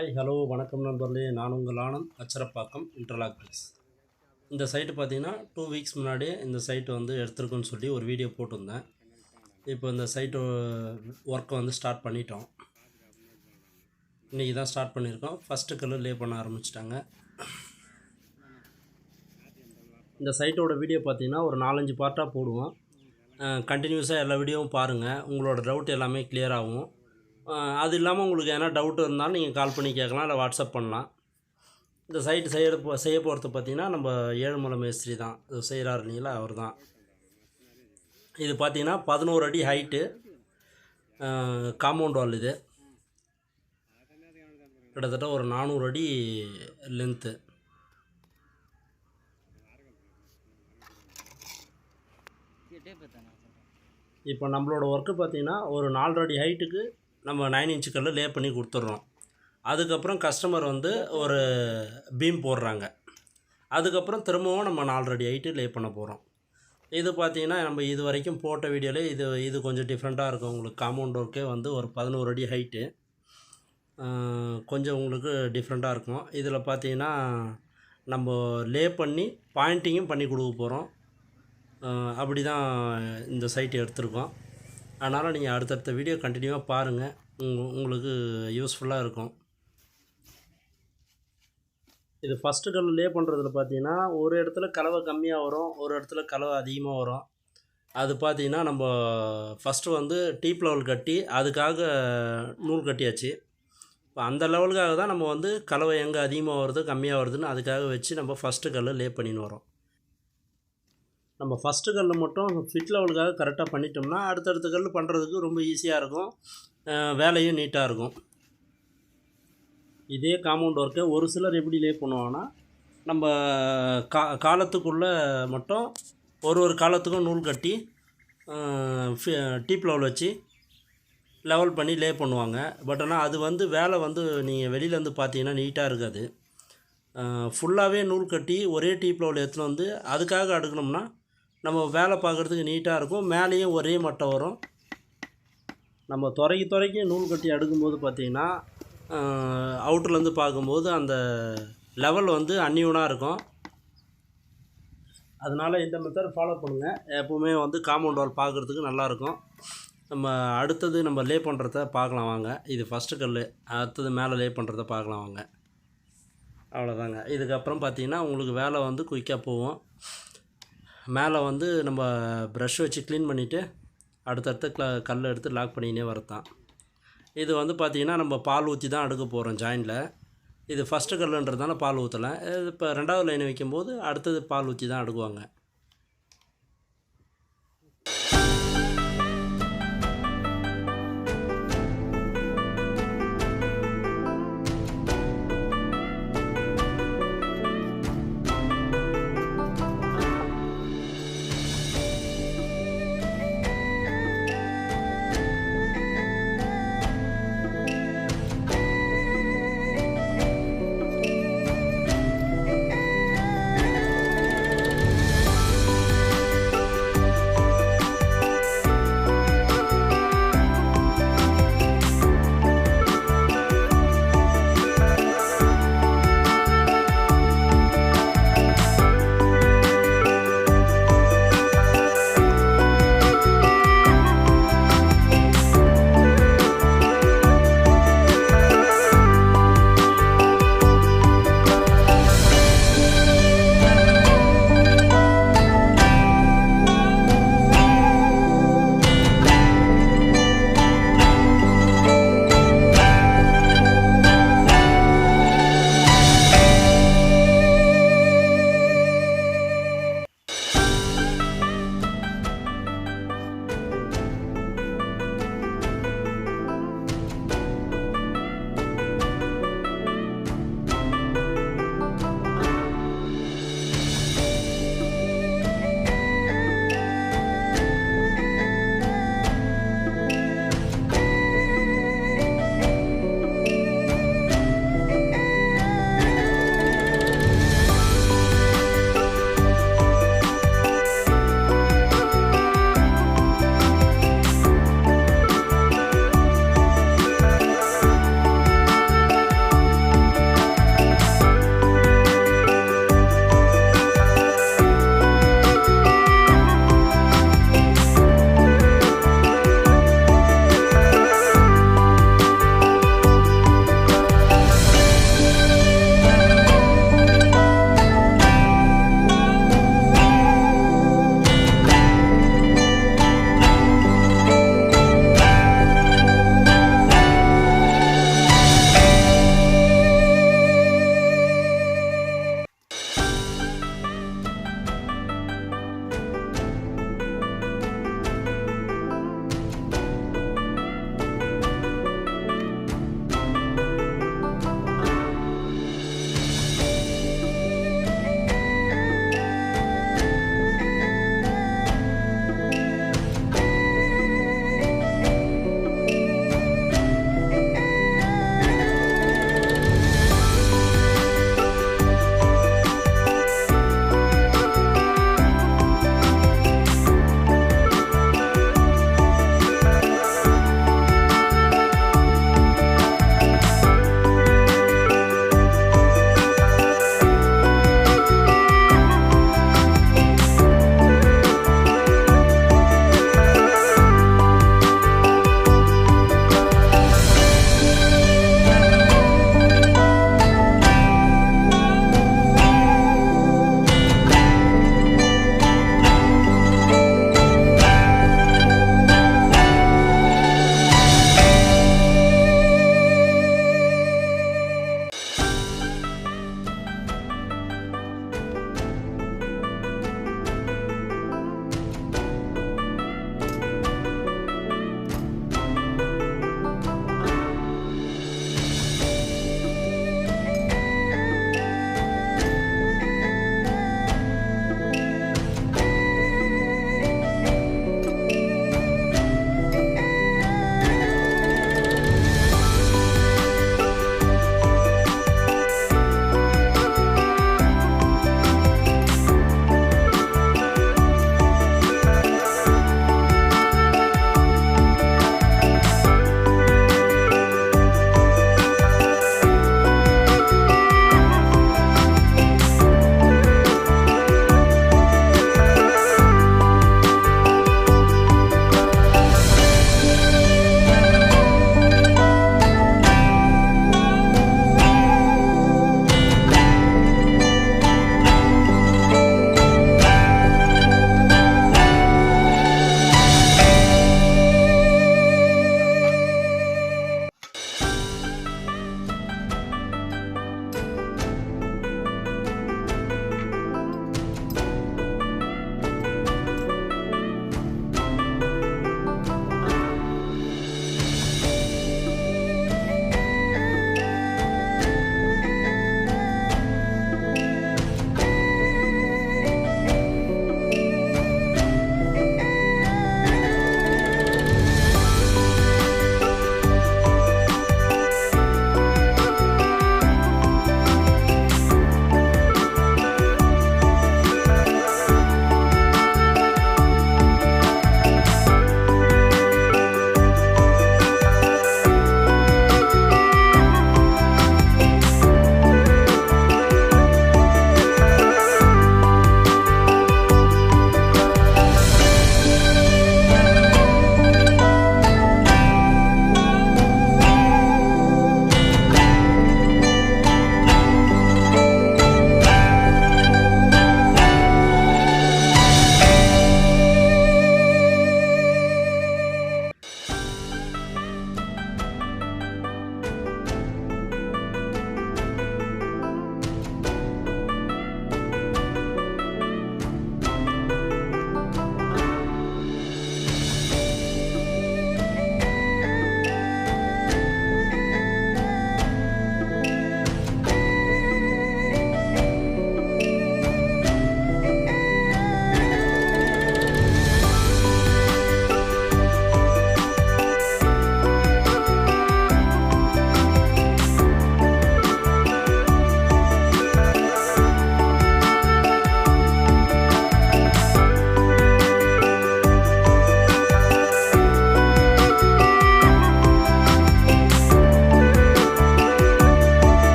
Hi hello வணக்கம் நண்பர்களே, நான் உங்கள் ஆனந்த், அச்சரப்பாக்கம் இன்டர்லாக் பிரிக்ஸ். இந்த சைட்டு பார்த்தீங்கன்னா 2 வீக்ஸ் முன்னாடியே இந்த சைட்டு வந்து எடுத்துருக்குன்னு சொல்லி ஒரு வீடியோ போட்டிருந்தேன். இப்போ இந்த சைட்டு ஒர்க்கை வந்து ஸ்டார்ட் பண்ணிட்டோம். இன்றைக்கி தான் ஸ்டார்ட் பண்ணியிருக்கோம். ஃபஸ்ட்டு கல்லு லே பண்ண ஆரம்பிச்சிட்டாங்க. இந்த சைட்டோட வீடியோ பார்த்தீங்கன்னா ஒரு 4-5 பார்ட்டாக போடுவோம். கண்டினியூஸாக எல்லா வீடியோவும் பாருங்கள், உங்களோட டவுட் எல்லாமே கிளியர் ஆகும். அது இல்லாமல் உங்களுக்கு எதனா டவுட் இருந்தாலும் நீங்கள் கால் பண்ணி கேட்கலாம், இல்லை வாட்ஸ்அப் பண்ணலாம். இந்த சைட்டு செய்ய போகிறது பார்த்திங்கன்னா நம்ம ஏழுமலை மேஸ்திரி தான் இது செய்கிறாரு இல்லைங்களா, அவர் தான். இது பார்த்திங்கன்னா 11 அடி ஹைட்டு, காம்பவுண்ட் வால். இது கிட்டத்தட்ட ஒரு 400 அடி லென்த்து. இப்போ நம்மளோட ஒர்க்கு பார்த்திங்கன்னா ஒரு 4 அடி ஹைட்டுக்கு நம்ம 9 இன்ச்சு கல்லை லே பண்ணி கொடுத்துட்றோம். அதுக்கப்புறம் கஸ்டமர் வந்து ஒரு பீம் போடுறாங்க. அதுக்கப்புறம் திரும்பவும் நம்ம 4 அடி ஹைட்டு லே பண்ண போகிறோம். இது பார்த்திங்கன்னா நம்ம இது வரைக்கும் போட்ட வீடியோவில் இது கொஞ்சம் டிஃப்ரெண்ட்டாக இருக்கும். உங்களுக்கு காம்பவுண்ட் ஒர்க்கே வந்து ஒரு 11 அடி ஹைட்டு, கொஞ்சம் உங்களுக்கு டிஃப்ரெண்ட்டாக இருக்கும். இதில் பார்த்திங்கன்னா நம்ம லே பண்ணி பாயிண்டிங்கும் பண்ணி கொடுக்க போகிறோம். அப்படி தான் இந்த சைட்டு எடுத்திருக்கோம். அதனால் நீங்கள் அடுத்தடுத்த வீடியோ கண்டினியூவாக பாருங்கள், உங்களுக்கு யூஸ்ஃபுல்லாக இருக்கும். இது ஃபஸ்ட்டு கல் லே பண்ணுறதுல பார்த்தீங்கன்னா ஒரு இடத்துல கலவை கம்மியாக வரும், ஒரு இடத்துல கலவை அதிகமாக வரும். அது பார்த்திங்கன்னா நம்ம ஃபஸ்ட்டு வந்து டீப் லெவல் கட்டி அதுக்காக நூல் கட்டியாச்சு. இப்போ அந்த லெவலுக்காக தான் நம்ம வந்து கலவை எங்கே அதிகமாக வருது கம்மியாக வருதுன்னு அதுக்காக வச்சு நம்ம ஃபஸ்ட்டு கல் லே பண்ணின்னு வரோம். நம்ம ஃபஸ்ட்டு கல் மட்டும் ஃபிட் லெவலுக்காக கரெக்டாக பண்ணிட்டோம்னா அடுத்தடுத்த கல் பண்ணுறதுக்கு ரொம்ப ஈஸியாக இருக்கும், வேலையும் நீட்டாக இருக்கும். இதே காம்பவுண்ட் ஒர்க்கை ஒரு சிலர் எப்படி லே பண்ணுவாங்கன்னா நம்ம காலத்துக்குள்ளே மட்டும் ஒரு காலத்துக்கும் நூல் கட்டி டீப் லெவல் வச்சு லெவல் பண்ணி லே பண்ணுவாங்க. பட் ஆனால் அது வந்து வேலை வந்து நீங்கள் வெளியிலேருந்து பார்த்தீங்கன்னா நீட்டாக இருக்காது. ஃபுல்லாகவே நூல் கட்டி ஒரே டீப் லெவல் எடுத்துன்னு வந்து அதுக்காக அடுக்கணும்னா நம்ம வேலை பார்க்குறதுக்கு நீட்டாக இருக்கும், மேலேயும் ஒரே மட்டம் வரும். நம்ம துறைக்கு நூல் கட்டி அடுக்கும்போது பார்த்திங்கன்னா அவுட்டர்லேருந்து பார்க்கும்போது அந்த லெவல் வந்து அன்னியூனாக இருக்கும். அதனால் இந்த மெத்தட் ஃபாலோ பண்ணுங்கள், எப்போவுமே வந்து காம்பவுண்ட் வால் பார்க்குறதுக்கு நல்லாயிருக்கும். நம்ம அடுத்தது நம்ம லே பண்ணுறத பார்க்கலாம் வாங்க. இது ஃபஸ்ட்டு கல், அடுத்தது மேலே லே பண்ணுறத பார்க்கலாம் வாங்க. அவ்வளோதாங்க. இதுக்கப்புறம் பார்த்திங்கன்னா உங்களுக்கு வேலை வந்து குயிக்காக போகும். மேலே வந்து நம்ம ப்ரஷ் வச்சு க்ளீன் பண்ணிவிட்டு அடுத்தடுத்து கல் எடுத்து லாக் பண்ணினே வரதான். இது வந்து பார்த்திங்கன்னா நம்ம பால் ஊற்றி தான் அடுக்க போகிறோம் ஜாயிண்டில். இது ஃபஸ்ட்டு கல்லுன்றதுனால பால் ஊற்றலை. இப்போ 2வது லைன் வைக்கும்போது அடுத்தது பால் ஊற்றி தான் அடுக்குவாங்க.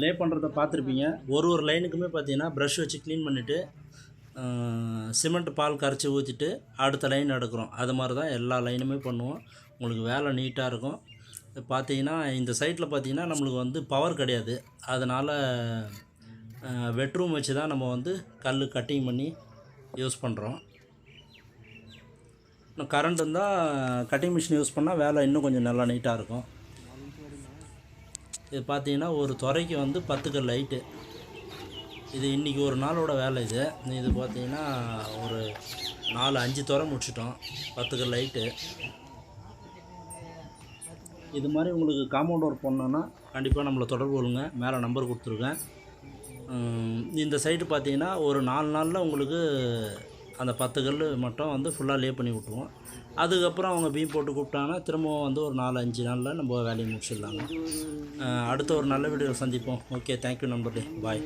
லே பண்ணுறத பார்த்துருப்பீங்க. ஒரு லைனுக்குமே பார்த்தீங்கன்னா ப்ரஷ் வச்சு க்ளீன் பண்ணிவிட்டு சிமெண்ட் பால் கரைச்சி ஊற்றிட்டு அடுத்த லைன் எடுக்கிறோம். அது மாதிரி தான் எல்லா லைனுமே பண்ணுவோம். உங்களுக்கு வேலை நீட்டாக இருக்கும். பார்த்தீங்கன்னா இந்த சைட்டில் பார்த்தீங்கன்னா நம்மளுக்கு வந்து பவர் கிடையாது. அதனால் வெட்ரூம் வச்சு தான் நம்ம வந்து கல் கட்டிங் பண்ணி யூஸ் பண்ணுறோம். இன்னும் கரண்ட் இருந்தால் கட்டிங் மிஷின் யூஸ் பண்ணால் வேலை இன்னும் கொஞ்சம் நல்லா நீட்டாக இருக்கும். இது பார்த்தீங்கன்னா ஒரு துறைக்கு வந்து 10 கல் லைட்டு. இது இன்றைக்கி ஒரு நாளோட வேலை. இது பார்த்தீங்கன்னா ஒரு 4-5 துறை முடிச்சிட்டோம். 10 கல் லைட்டு. இது மாதிரி உங்களுக்கு காம்பவுண்ட் ஒர்க் பண்ணோன்னா கண்டிப்பாக நம்மளை தொடர்பு கொள்ளுங்க. மேலே நம்பர் கொடுத்துருக்கேன். இந்த சைட்டு பார்த்தீங்கன்னா ஒரு 4 நாளில் உங்களுக்கு அந்த 10 கல் மட்டும் வந்து ஃபுல்லாக லே பண்ணி விட்ருவோம். அதுக்கப்புறம் அவங்க பீம் போட்டு கூப்பிட்டாங்கன்னா திரும்பவும் வந்து ஒரு 4-5 நாளில் நம்ம வேலையை முடிச்சிடலாங்க. அடுத்த ஒரு நல்ல வீடியோ சந்திப்போம். ஓகே, தேங்க்யூ நண்பர்களே, பாய்.